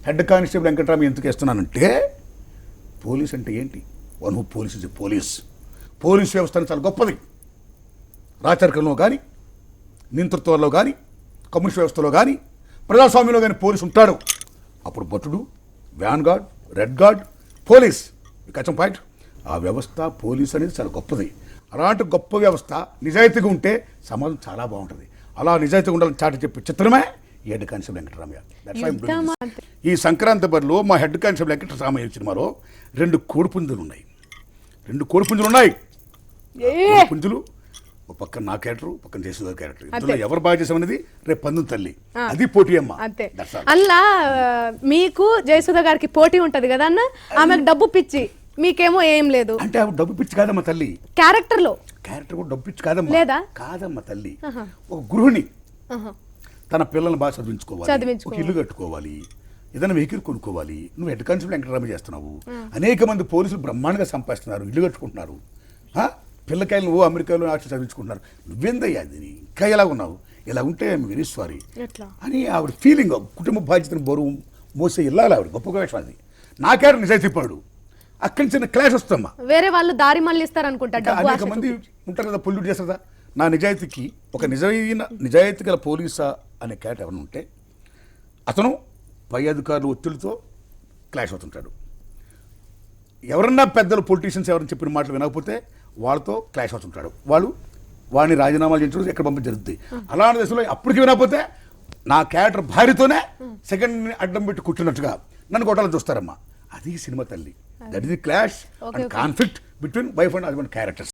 Head constable Venkatarama ఎందుకు వేస్తున్నానంటే, police అంటే ఏంటి? One who police is police. Police వ్యవస్థ చాలా గొప్పది. రాచరికంలో కానీ, నియంతృత్వంలో కానీ, కమ్యూనిస్ట్ వ్యవస్థలో కానీ, ప్రజాస్వామ్యంలో కానీ పోలీసు ఉంటాడు. అప్పుడు భటుడు, van guard, red guard, police, కచ్చం పాయింట్. ఆ వ్యవస్థ పోలీస్ అనేది చాలా గొప్పది. అలాంటి గొప్ప వ్యవస్థ నిజాయితీగా ఉంటే సమాజం చాలా బాగుంటుంది. అలా నిజాయితీగా ఉండాలని చాటి చెప్పే చిత్రమే ఈ హెడ్ కానిస్టేబుల్ వెంకటరామయ్య. ఈ సంక్రాంతి బరిలో మా హెడ్ కానిస్టేబుల్ వెంకటరామయ్య సినిమాలో 2 కోడిపుంజులు ఉన్నాయి. 2 కోడిపుంజులు ఉన్నాయి. పుంజులు ఒక పక్కన నా క్యారెక్టర్, పక్కన జయసుధ క్యారెక్టర్. ఇందులో ఎవరు బాగా చేసామనేది రేపు పందెం తల్లి, అది పోటీ అమ్మ. అలా మీకు జయసుధ గారికి పోటీ ఉంటది కదా అన్న, ఆమెకు డబ్బు పిచ్చి, మీకేమో ఏం లేదు. అంటే ఆవిడ డబ్బు పిచ్చి కాదమ్మ తల్లి. క్యారెక్టర్ కూడా డబ్బు పిచ్చి కాదమ్మా. లేదా? కాదమ్మ తల్లి. ఒక గృహిణి తన పిల్లల్ని బాగా చదివించుకోవాలి, ఒక ఇల్లు కట్టుకోవాలి, ఏదైనా వెహికల్ కొనుక్కోవాలి. నువ్వు హెడ్ కానిస్టేబుల్ వెంకటరామయ్య చేస్తున్నావు. అనేక మంది పోలీసులు బ్రహ్మాండంగా సంపాదిస్తున్నారు, ఇల్లు కట్టుకుంటున్నారు. పిల్లకాయలు నువ్వు అమెరికాలో ఆక్షి చదివించుకుంటున్నారు. నువ్వేందయ్యా అది, ఇంకా ఎలా ఉన్నావు? ఇలా ఉంటే వెరీ సారీ అని ఆవిడ ఫీలింగ్. కుటుంబ బాధ్యతను బరువు మోసే ఇల్లాలి ఆవిడ. గొప్పగా విషయం అది. నాకేడ నిజాయితీ పడు, అక్కడి నుంచి చిన్న క్లాష్ వస్తామ్మా. వేరే వాళ్ళు దారి మళ్ళీ ఇస్తారు అనుకుంటా. అనేక మంది ఉంటారు కదా, పొల్యూట్ చేస్తారా. నా నిజాయితీకి ఒక నిజాయితీ గల పోలీసా అనే క్యారెక్టర్ ఎవరైనా ఉంటే, అతను పై అధికారులు ఒత్తిడితో క్లాష్ అవుతుంటాడు. ఎవరన్నా పెద్దలు పొలిటీషియన్స్ ఎవరైనా చెప్పిన మాటలు వినకపోతే వాళ్ళతో క్లాష్ అవుతుంటాడు. వాడిని రాజీనామాలు చేయించడం ఎక్కడ పంపి జరుగుతుంది. అలాంటి దశలో అప్పటికి వినకపోతే నా క్యారెక్టర్ భార్యతోనే సెకండ్ అడ్డం పెట్టి కూర్చున్నట్టుగా నన్ను కొట్టాలని చూస్తారమ్మా. అది సినిమా తల్లి. That is the clash and conflict between wife and husband characters.